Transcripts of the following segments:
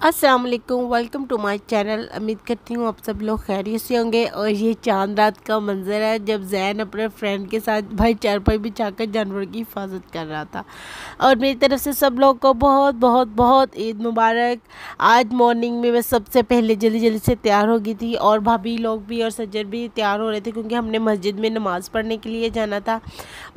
अस्सलाम वालेकुम, welcome to my channel. उम्मीद करती हूँ आप सब लोग खैरियत से होंगे। और ये चांद रात का मंजर है जब जैन अपने फ्रेंड के साथ भाई चारपाई बिछाकर जानवर की हिफाजत कर रहा था। और मेरी तरफ से सब लोग को बहुत बहुत बहुत ईद मुबारक। आज मॉर्निंग में मैं सबसे पहले जल्दी जल्दी से तैयार हो गई थी और भाभी लोग भी और सज्जर भी तैयार हो रहे थे क्योंकि हमने मस्जिद में नमाज़ पढ़ने के लिए जाना था।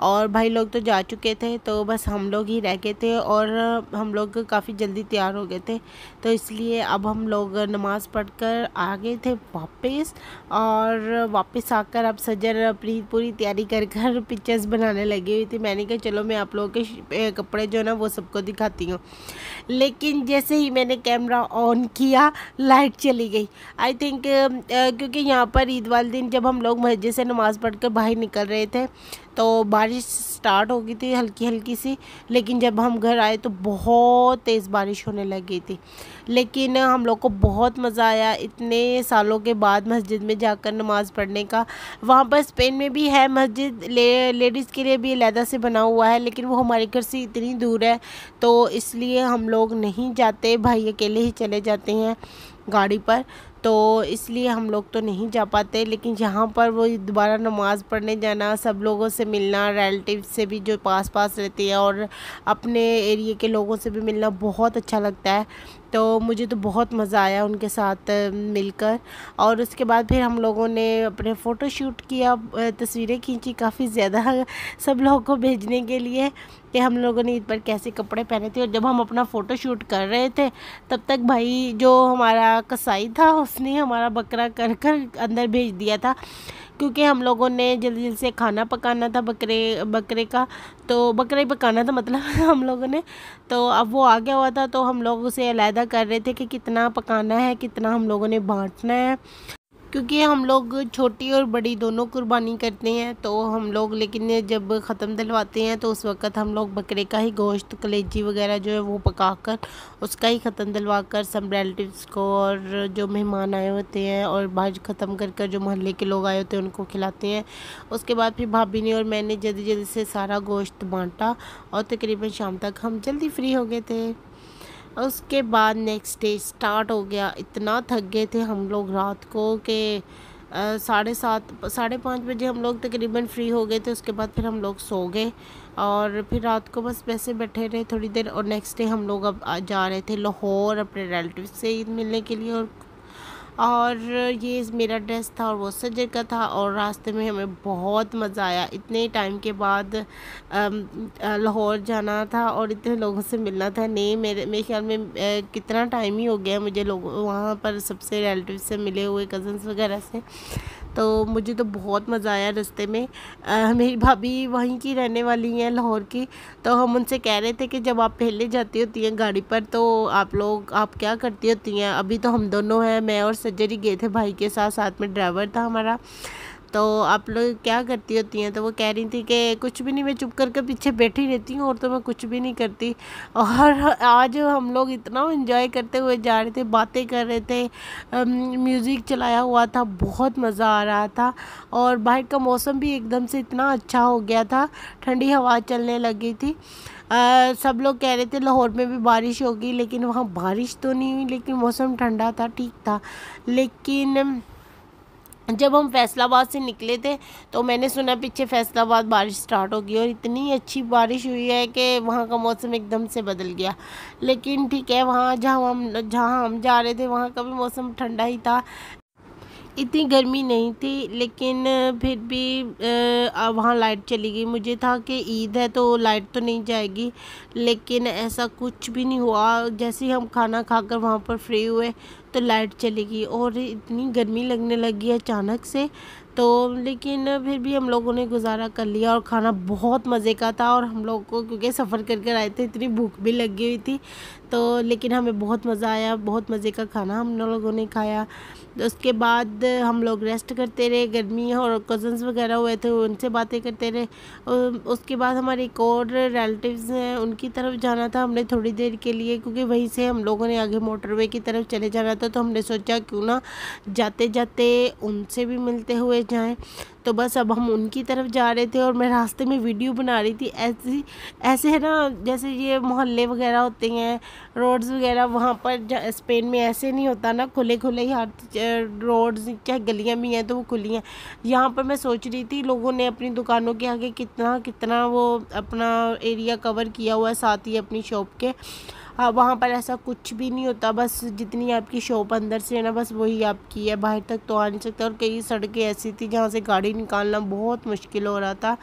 और भाई लोग तो जा चुके थे तो बस हम लोग ही रह गए थे और हम लोग काफ़ी जल्दी तैयार हो गए थे। तो इसलिए अब हम लोग नमाज़ पढ़कर आ गए थे वापस। और वापस आकर अब सजर अपनी पूरी तैयारी कर कर पिक्चर्स बनाने लगी हुई थी। मैंने कहा चलो मैं आप लोगों के कपड़े जो है ना वो सबको दिखाती हूँ। लेकिन जैसे ही मैंने कैमरा ऑन किया लाइट चली गई। आई थिंक क्योंकि यहाँ पर ईद वाले दिन जब हम लोग मस्जिद से नमाज़ पढ़कर बाहर निकल रहे थे तो बारिश स्टार्ट हो गई थी हल्की हल्की सी। लेकिन जब हम घर आए तो बहुत तेज़ बारिश होने लग गई थी। लेकिन हम लोग को बहुत मज़ा आया इतने सालों के बाद मस्जिद में जाकर नमाज़ पढ़ने का। वहाँ पर स्पेन में भी है मस्जिद, लेडीज़ के लिए भी अलहदा से बना हुआ है, लेकिन वो हमारे घर से इतनी दूर है तो इसलिए हम लोग नहीं जाते। भाई अकेले ही चले जाते हैं गाड़ी पर, तो इसलिए हम लोग तो नहीं जा पाते। लेकिन यहाँ पर वो दोबारा नमाज़ पढ़ने जाना, सब लोगों से मिलना, रिलेटिव से भी जो पास पास रहती है और अपने एरिया के लोगों से भी मिलना बहुत अच्छा लगता है। तो मुझे तो बहुत मज़ा आया उनके साथ मिलकर। और उसके बाद फिर हम लोगों ने अपने फ़ोटो शूट किया, तस्वीरें खींची काफ़ी ज़्यादा सब लोगों को भेजने के लिए कि हम लोगों ने ईद पर कैसे कपड़े पहने थे। और जब हम अपना फ़ोटो शूट कर रहे थे तब तक भाई जो हमारा कसाई था उसने हमारा बकरा कर कर अंदर भेज दिया था क्योंकि हम लोगों ने जल्दी जल्दी से खाना पकाना था बकरे का। तो बकरा ही पकाना था मतलब हम लोगों ने। तो अब वो आ गया हुआ था तो हम लोग उसे अलहदा कर रहे थे कि कितना पकाना है, कितना हम लोगों ने बांटना है, क्योंकि हम लोग छोटी और बड़ी दोनों कुर्बानी करते हैं। तो हम लोग लेकिन जब ख़त्म दिलवाते हैं तो उस वक़्त हम लोग बकरे का ही गोश्त, कलेजी वगैरह जो है वो पकाकर उसका ही ख़त्म दिलवा कर सब रिलेटिव्स को और जो मेहमान आए होते हैं और बाहर ख़त्म कर कर जो मोहल्ले के लोग आए होते हैं उनको खिलाते हैं। उसके बाद फिर भाभी ने और मैंने जल्दी जल्दी से सारा गोश्त बांटा और तकरीबन शाम तक हम जल्दी फ्री हो गए थे। उसके बाद नेक्स्ट डे स्टार्ट हो गया। इतना थक गए थे हम लोग रात को कि 7:30 5:30 बजे हम लोग तकरीबन फ्री हो गए थे। उसके बाद फिर हम लोग सो गए और फिर रात को बस वैसे बैठे रहे थोड़ी देर। और नेक्स्ट डे हम लोग अब जा रहे थे लाहौर अपने रिलेटिव से ईद मिलने के लिए। और ये मेरा ड्रेस था और वो सजर का था और रास्ते में हमें बहुत मज़ा आया। इतने टाइम के बाद लाहौर जाना था और इतने लोगों से मिलना था। नहीं मेरे ख्याल में कितना टाइम ही हो गया मुझे लोग वहाँ पर सबसे रिलेटिव से मिले हुए, कज़न्स वगैरह से। तो मुझे तो बहुत मज़ा आया रास्ते में। मेरी भाभी वहीं की रहने वाली हैं लाहौर की। तो हम उनसे कह रहे थे कि जब आप पहले जाती होती हैं गाड़ी पर तो आप क्या करती होती हैं। अभी तो हम दोनों हैं, मैं और सज्जर ही गए थे भाई के साथ, साथ में ड्राइवर था हमारा। तो आप लोग क्या करती होती हैं। तो वो कह रही थी कि कुछ भी नहीं, मैं चुप करके पीछे बैठी रहती हूँ और तो मैं कुछ भी नहीं करती। और आज हम लोग इतना एंजॉय करते हुए जा रहे थे, बातें कर रहे थे, म्यूज़िक चलाया हुआ था, बहुत मज़ा आ रहा था। और बाहर का मौसम भी एकदम से इतना अच्छा हो गया था, ठंडी हवा चलने लगी थी। सब लोग कह रहे थे लाहौर में भी बारिश होगी, लेकिन वहाँ बारिश तो नहीं हुई, लेकिन मौसम ठंडा था, ठीक था। लेकिन जब हम फैसलाबाद से निकले थे तो मैंने सुना पीछे फैसलाबाद बारिश स्टार्ट हो गई और इतनी अच्छी बारिश हुई है कि वहाँ का मौसम एकदम से बदल गया। लेकिन ठीक है, वहाँ जहाँ हम जा रहे थे वहाँ का भी मौसम ठंडा ही था, इतनी गर्मी नहीं थी। लेकिन फिर भी वहाँ लाइट चली गई। मुझे था कि ईद है तो लाइट तो नहीं जाएगी, लेकिन ऐसा कुछ भी नहीं हुआ। जैसे ही हम खाना खाकर वहाँ पर फ्री हुए तो लाइट चली गई और इतनी गर्मी लगने लगी अचानक से। तो लेकिन फिर भी हम लोगों ने गुजारा कर लिया और खाना बहुत मज़े का था। और हम लोग को क्योंकि सफ़र कर कर आए थे इतनी भूख भी लगी हुई थी, तो लेकिन हमें बहुत मज़ा आया, बहुत मज़े का खाना हम लोगों ने खाया। उसके बाद हम लोग रेस्ट करते रहे, गर्मी और कज़न्स वगैरह हुए थे उनसे बातें करते रहे। उसके बाद हमारे एक और रिलेटिव्स हैं उनकी तरफ जाना था हमने थोड़ी देर के लिए, क्योंकि वहीं से हम लोगों ने आगे मोटरवे की तरफ चले जाना था। तो हमने सोचा क्यों ना जाते जाते उनसे भी मिलते हुए जाएं। तो बस अब हम उनकी तरफ जा रहे थे और मैं रास्ते में वीडियो बना रही थी। ऐसे है ना, जैसे ये मोहल्ले वगैरह होते हैं, रोड्स वगैरह, वहाँ पर स्पेन में ऐसे नहीं होता ना, खुले खुले ही हर रोड्स, चाहे गलियाँ भी हैं तो वो खुली हैं। यहाँ पर मैं सोच रही थी लोगों ने अपनी दुकानों के आगे कितना कितना वो अपना एरिया कवर किया हुआ है, साथ ही अपनी शॉप के। वहाँ पर ऐसा कुछ भी नहीं होता, बस जितनी आपकी शॉप अंदर से है ना, बस वही आपकी है, बाहर तक तो आ नहीं सकता। और कई सड़कें ऐसी थी जहाँ से गाड़ी निकालना बहुत मुश्किल हो रहा था।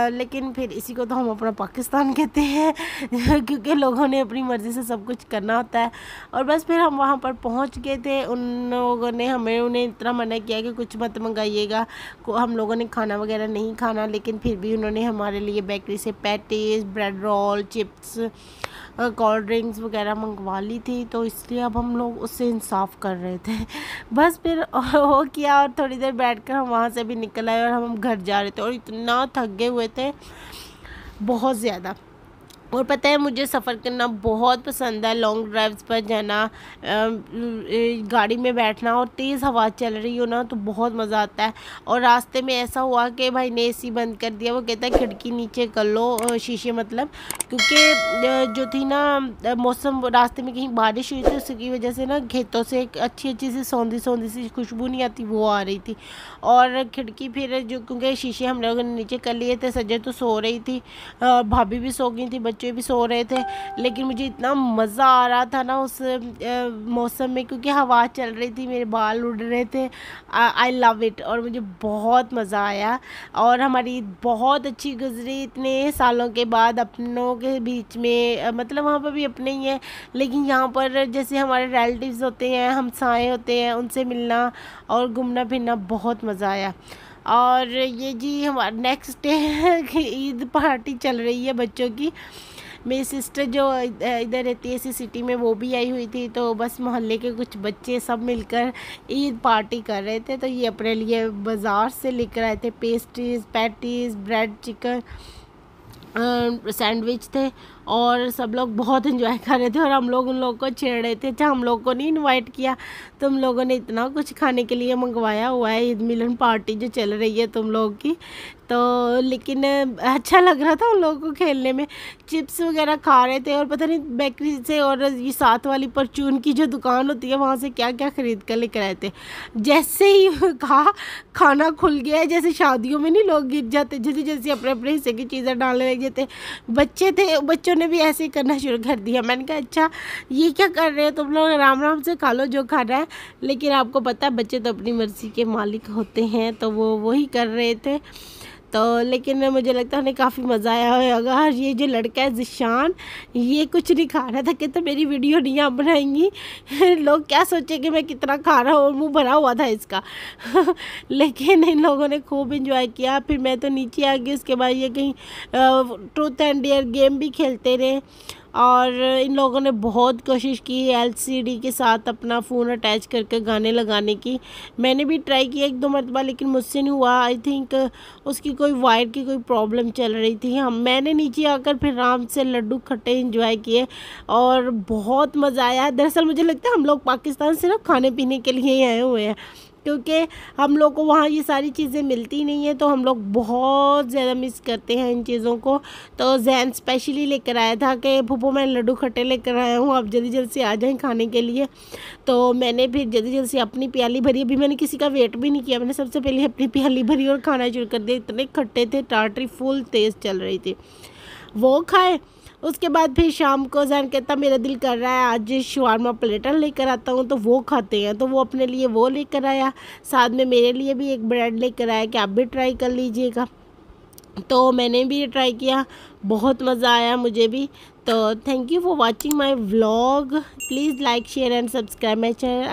लेकिन फिर इसी को तो हम अपना पाकिस्तान कहते हैं क्योंकि लोगों ने अपनी मर्ज़ी से सब कुछ करना होता है। और बस फिर हम वहाँ पर पहुँच गए थे। उन लोगों ने उन्हें इतना मना किया कि कुछ मत मंगाइएगा, हम लोगों ने खाना वगैरह नहीं खाना, लेकिन फिर भी उन्होंने हमारे लिए बेकरी से patties, bread roll, chips, cold drinks वगैरह मंगवा ली थी। तो इसलिए अब हम लोग उससे इंसाफ कर रहे थे। बस फिर हो किया और थोड़ी देर बैठकर हम वहाँ से भी निकल आए और हम घर जा रहे थे और इतना थक गए हुए थे, बहुत ज़्यादा। और पता है मुझे सफ़र करना बहुत पसंद है, लॉन्ग ड्राइव्स पर जाना, गाड़ी में बैठना और तेज़ हवा चल रही हो ना तो बहुत मज़ा आता है। और रास्ते में ऐसा हुआ कि भाई ने एसी बंद कर दिया, वो कहता है खिड़की नीचे कर लो, शीशे मतलब, क्योंकि जो थी ना मौसम, रास्ते में कहीं बारिश हुई थी, उसकी वजह से ना खेतों से एक अच्छी सी सौंधी सी खुशबू नहीं आती, वो आ रही थी। और खिड़की फिर जो, क्योंकि शीशे हम लोगों ने नीचे कर लिए थे, सजे तो सो रही थी, भाभी भी सो गई थी, बच्चे भी सो रहे थे, लेकिन मुझे इतना मज़ा आ रहा था ना उस मौसम में, क्योंकि हवा चल रही थी, मेरे बाल उड़ रहे थे। आई लव इट, और मुझे बहुत मज़ा आया। और हमारी बहुत अच्छी गुजरी इतने सालों के बाद अपनों के बीच में, मतलब वहाँ पर भी अपने ही हैं, लेकिन यहाँ पर जैसे हमारे रिलेटिव्स होते हैं, हमसाए होते हैं, उनसे मिलना और घूमना फिरना बहुत मज़ा आया। और ये जी हमारा नेक्स्ट डे ईद पार्टी चल रही है बच्चों की। मेरी सिस्टर जो इधर रहती है इसी सिटी में, वो भी आई हुई थी, तो बस मोहल्ले के कुछ बच्चे सब मिलकर ईद पार्टी कर रहे थे। तो ये अपने लिए बाज़ार से लेकर आए थे pastries, patties, bread, chicken, sandwich थे, और सब लोग बहुत एंजॉय कर रहे थे। और हम लोग उन लोगों को छेड़ रहे थे, अच्छा हम लोग को नहीं इनवाइट किया, तुम लोगों ने इतना कुछ खाने के लिए मंगवाया हुआ है, ईद मिलन पार्टी जो चल रही है तुम लोग की। तो लेकिन अच्छा लग रहा था उन लोगों को खेलने में, चिप्स वगैरह खा रहे थे, और पता नहीं बेकरी से और ये साथ वाली परचून की जो दुकान होती है वहाँ से क्या क्या ख़रीद कर लेकर आए थे। जैसे ही खाना खुल गया है, जैसे शादियों में नहीं लोग गिर जाते, जैसे जैसे अपने अपने हिस्से की चीज़ें डालने लग जाते, बच्चे थे, बच्चों ने भी ऐसे ही करना शुरू कर दिया। मैंने कहा अच्छा ये क्या कर रहे हो तुम लोग, आराम आराम से खा लो जो खाना है। लेकिन आपको पता है बच्चे तो अपनी मर्ज़ी के मालिक होते हैं, तो वो वही कर रहे थे। तो लेकिन मुझे लगता है उन्हें काफ़ी मज़ा आया होगा। और ये जो लड़का है ज़िशान, ये कुछ नहीं खा रहा था, कहते मेरी वीडियो नहीं आप बनाएंगी लोग क्या सोचेंगे मैं कितना खा रहा हूँ, मुंह भरा हुआ था इसका लेकिन इन लोगों ने खूब इंजॉय किया। फिर मैं तो नीचे आ गई, उसके बाद ये कहीं ट्रूथ एंड डेयर गेम भी खेलते रहे। और इन लोगों ने बहुत कोशिश की एलसीडी के साथ अपना फ़ोन अटैच करके गाने लगाने की। मैंने भी ट्राई किया एक दो मरतबा, लेकिन मुझसे नहीं हुआ। आई थिंक उसकी कोई वायर की कोई प्रॉब्लम चल रही थी। मैंने नीचे आकर फिर आराम से लड्डू खट्टे एंजॉय किए और बहुत मज़ा आया। दरअसल मुझे लगता है हम लोग पाकिस्तान सिर्फ खाने पीने के लिए ही आए हुए हैं, क्योंकि हम लोग को वहाँ ये सारी चीज़ें मिलती नहीं है, तो हम लोग बहुत ज़्यादा मिस करते हैं इन चीज़ों को। तो जैन स्पेशली लेकर आया था कि फूफो मैं लड्डू खट्टे लेकर आया हूँ, आप जल्दी जल्दी से आ जाएं खाने के लिए। तो मैंने फिर जल्दी जल्दी से अपनी प्याली भरी, अभी मैंने किसी का वेट भी नहीं किया, मैंने सबसे पहले अपनी प्याली भरी और खाना शुरू कर दिया। इतने खट्टे थे, टाटरी फुल तेज़ चल रही थी, वो खाए। उसके बाद फिर शाम को जैन कहता मेरा दिल कर रहा है आज शवारमा प्लेटर लेकर आता हूँ, तो वो खाते हैं। तो वो अपने लिए वो लेकर आया, साथ में मेरे लिए भी एक ब्रेड लेकर आया कि आप भी ट्राई कर लीजिएगा। तो मैंने भी ट्राई किया, बहुत मज़ा आया मुझे भी। तो thank you for watching my vlog, please like share and subscribe my channel.